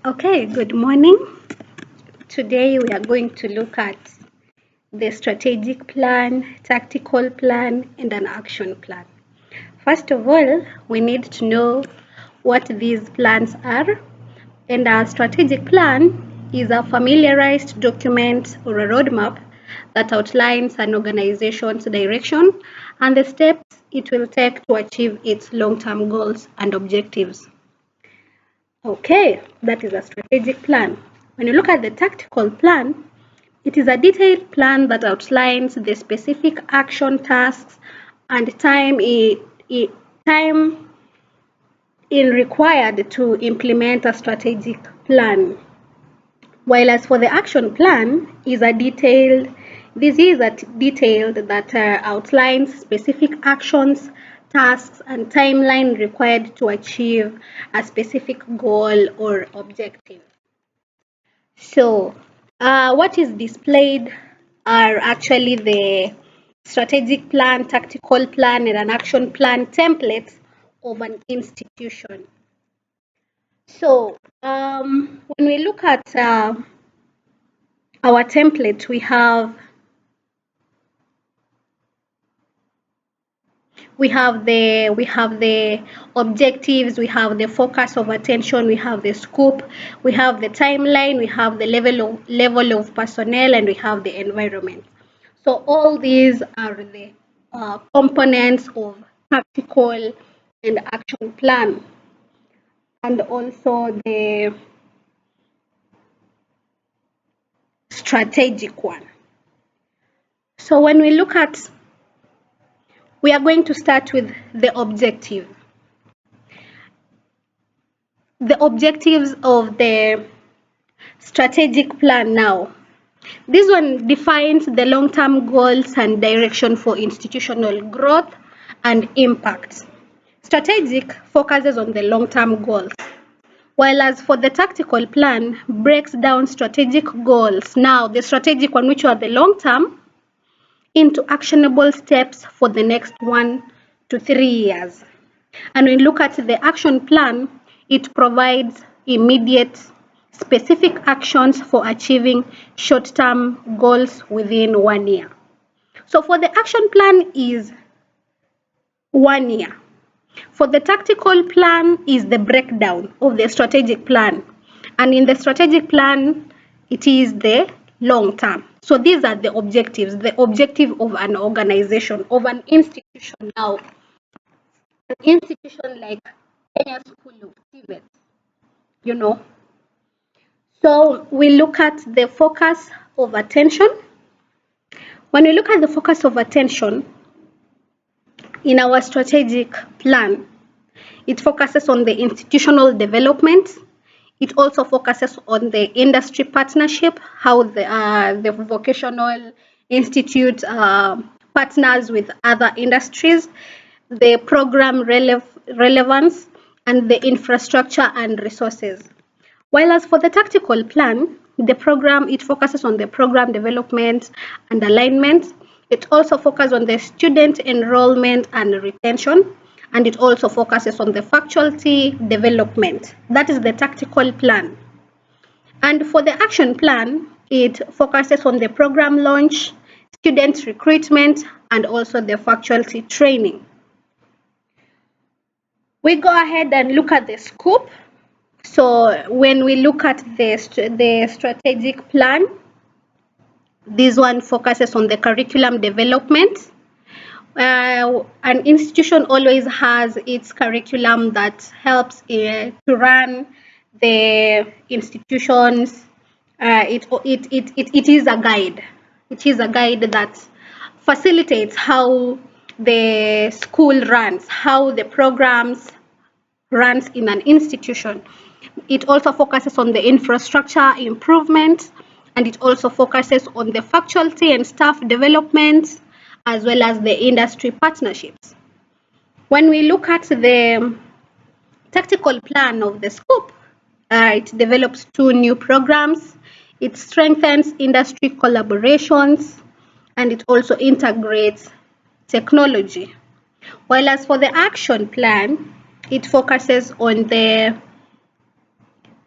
Okay, good morning. Today we are going to look at the strategic plan, tactical plan, and an action plan. First of all, we need to know what these plans are. And a strategic plan is a familiarized document or a roadmap that outlines an organization's direction and the steps it will take to achieve its long term goals and objectives. Okay, that is a strategic plan. When you look at the tactical plan, it is a detailed plan that outlines the specific action tasks and time in required to implement a strategic plan. While as for the action plan this is a detailed that outlines specific actions, tasks, and timeline required to achieve a specific goal or objective. So, what is displayed are actually the strategic plan, tactical plan, and an action plan templates of an institution. So, when we look at our template, we have the objectives, we have the focus of attention, we have the scope, we have the timeline, we have the level of personnel, and we have the environment. So all these are the components of tactical and action plan, and also the strategic one. So when we look at, we are going to start with the objective. The objectives of the strategic plan now. This one defines the long-term goals and direction for institutional growth and impact. Strategic focuses on the long-term goals, while as for the tactical plan breaks down strategic goals, now the strategic one, which are the long-term, into actionable steps for the next 1 to 3 years. And when we look at the action plan, it provides immediate specific actions for achieving short-term goals within 1 year. So for the action plan is 1 year. For the tactical plan is the breakdown of the strategic plan. And in the strategic plan, it is the long term. So these are the objectives, the objective of an organization, of an institution now. An institution like Kenya School of TVET, you know. So we look at the focus of attention. When we look at the focus of attention in our strategic plan, it focuses on the institutional development. It also focuses on the industry partnership, how the vocational institute partners with other industries, the program relevance, and the infrastructure and resources. While as for the tactical plan, it focuses on the program development and alignment. It also focuses on the student enrollment and retention, and it also focuses on the faculty development. That is the tactical plan. And for the action plan, it focuses on the program launch, student recruitment, and also the faculty training. We go ahead and look at the scope. So when we look at the strategic plan, this one focuses on the curriculum development. An institution always has its curriculum that helps to run the institutions. It is a guide. It is a guide that facilitates how the school runs, how the programs runs in an institution. It also focuses on the infrastructure improvement, and it also focuses on the faculty and staff development, as well as the industry partnerships. When we look at the tactical plan of the scope, it develops 2 new programs, it strengthens industry collaborations, and it also integrates technology. While as for the action plan, it focuses on the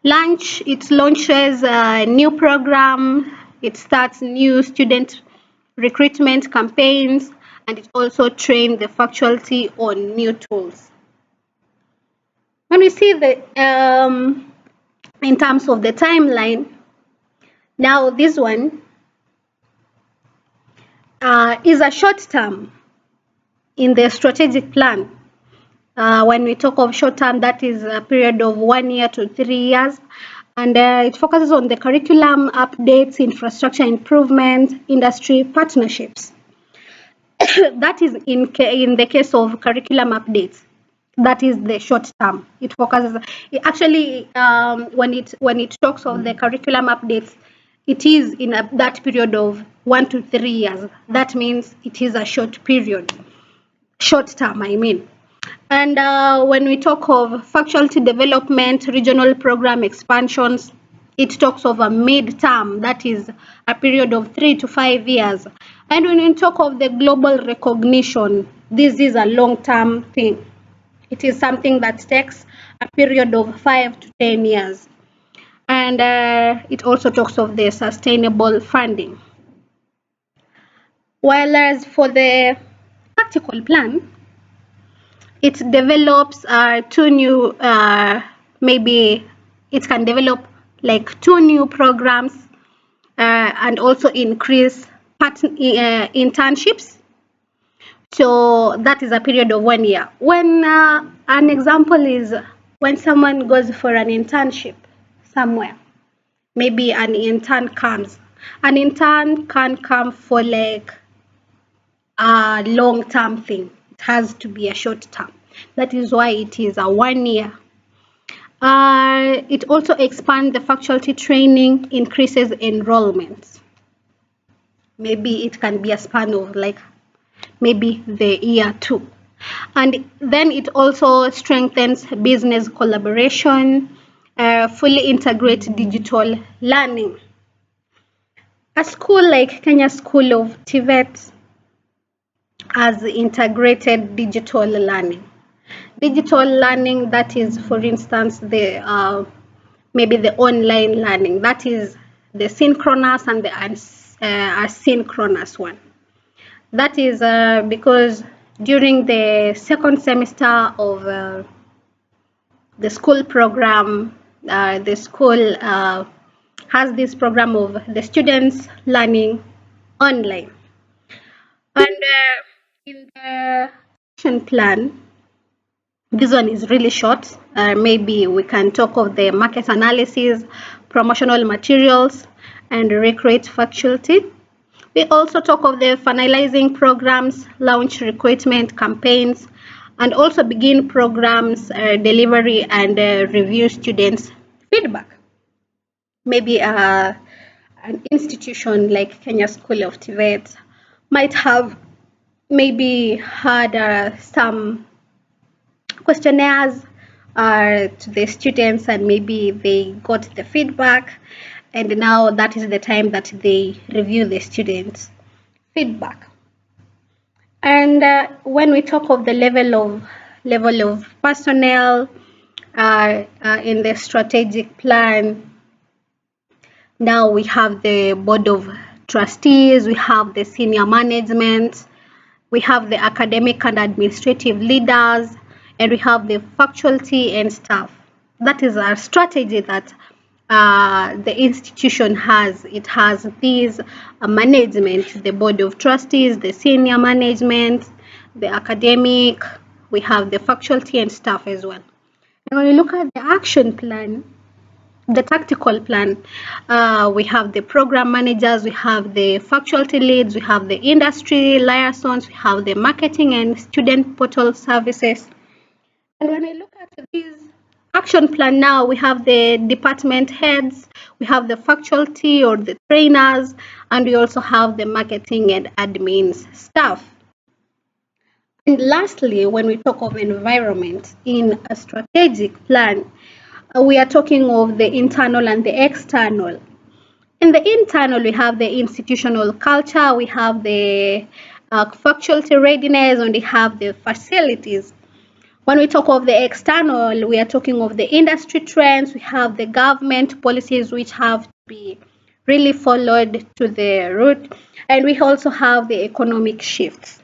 Launch, it launches a new program, it starts new student recruitment campaigns, and it also trains the faculty on new tools. When we see in terms of the timeline, now this one is a short term in the strategic plan. When we talk of short term, that is a period of 1 year to 3 years, and it focuses on the curriculum updates, infrastructure improvement, industry partnerships. That is in the case of curriculum updates. That is the short term. It focuses actually when it talks of the curriculum updates, it is in that period of 1 to 3 years. That means it is a short period, short term, I mean. And when we talk of faculty development, regional program expansions, it talks of a mid-term, that is a period of 3 to 5 years. And when we talk of the global recognition, this is a long-term thing. It is something that takes a period of 5 to 10 years. And it also talks of the sustainable funding. While as for the tactical plan, it develops two new, maybe it can develop like 2 new programs and also increase internships. So that is a period of 1 year. When an example is when someone goes for an internship somewhere, maybe an intern comes. An intern can come for like a long-term thing. It has to be a short term. That is why it is a 1 year. It also expands the faculty training, increases enrollment. Maybe it can be a span of like maybe the year 2. And then it also strengthens business collaboration, fully integrates digital learning. A school like Kenya School of TVET has integrated digital learning. Digital learning, that is, for instance, the maybe the online learning, that is the synchronous and the asynchronous one. That is because during the second semester of the school program, the school has this program of the students learning online. And in the action plan, this one is really short. Maybe we can talk of the market analysis, promotional materials, and recruit faculty. We also talk of the finalizing programs, launch recruitment campaigns, and also begin programs delivery and review students' feedback. Maybe an institution like Kenya School of TVET might have maybe had some questionnaires to the students, and maybe they got the feedback, and now that is the time that they review the students' feedback. And when we talk of the level of personnel in the strategic plan, now we have the board of trustees, we have the senior management, we have the academic and administrative leaders, and we have the faculty and staff. That is a strategy that the institution has. It has these management, the board of trustees, the senior management, the academic, we have the faculty and staff as well. And when you look at the action plan, the tactical plan, we have the program managers, we have the faculty leads, we have the industry liaisons, we have the marketing and student portal services. And when I look at these action plan now, we have the department heads, we have the faculty or the trainers, and we also have the marketing and admin staff. And lastly, when we talk of environment in a strategic plan, we are talking of the internal and the external. In the internal, we have the institutional culture, we have the faculty readiness, and we have the facilities. When we talk of the external, we are talking of the industry trends. We have the government policies which have to be really followed to the root, and we also have the economic shifts.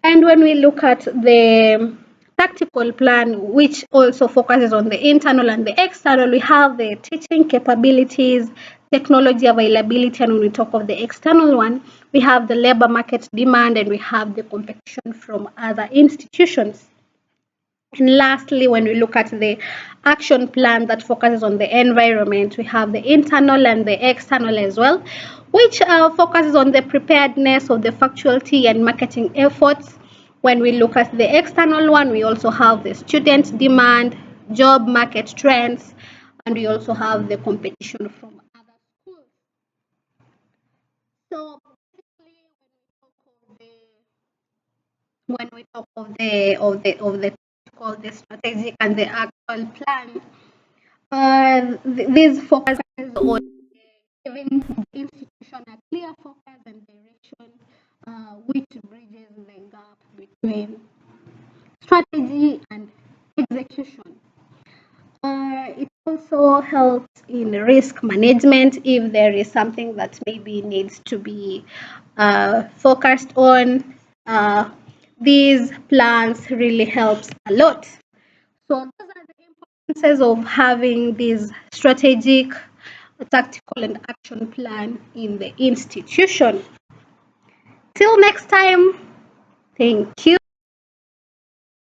And when we look at the tactical plan, which also focuses on the internal and the external, we have the teaching capabilities, technology availability, and when we talk of the external one, we have the labor market demand and we have the competition from other institutions. And lastly, when we look at the action plan that focuses on the environment, we have the internal and the external as well, which focuses on the preparedness of the factuality and marketing efforts. When we look at the external one, we also have the student demand, job market trends, and we also have the competition from other schools. So basically, when we talk of the called the strategic and the actual plan, this focuses on giving the institution a clear focus and direction, which bridges the gap between strategy and execution. It also helps in risk management if there is something that maybe needs to be focused on. These plans really helps a lot. So those are the importances of having this strategic, tactical, and action plan in the institution. Till next time, thank you.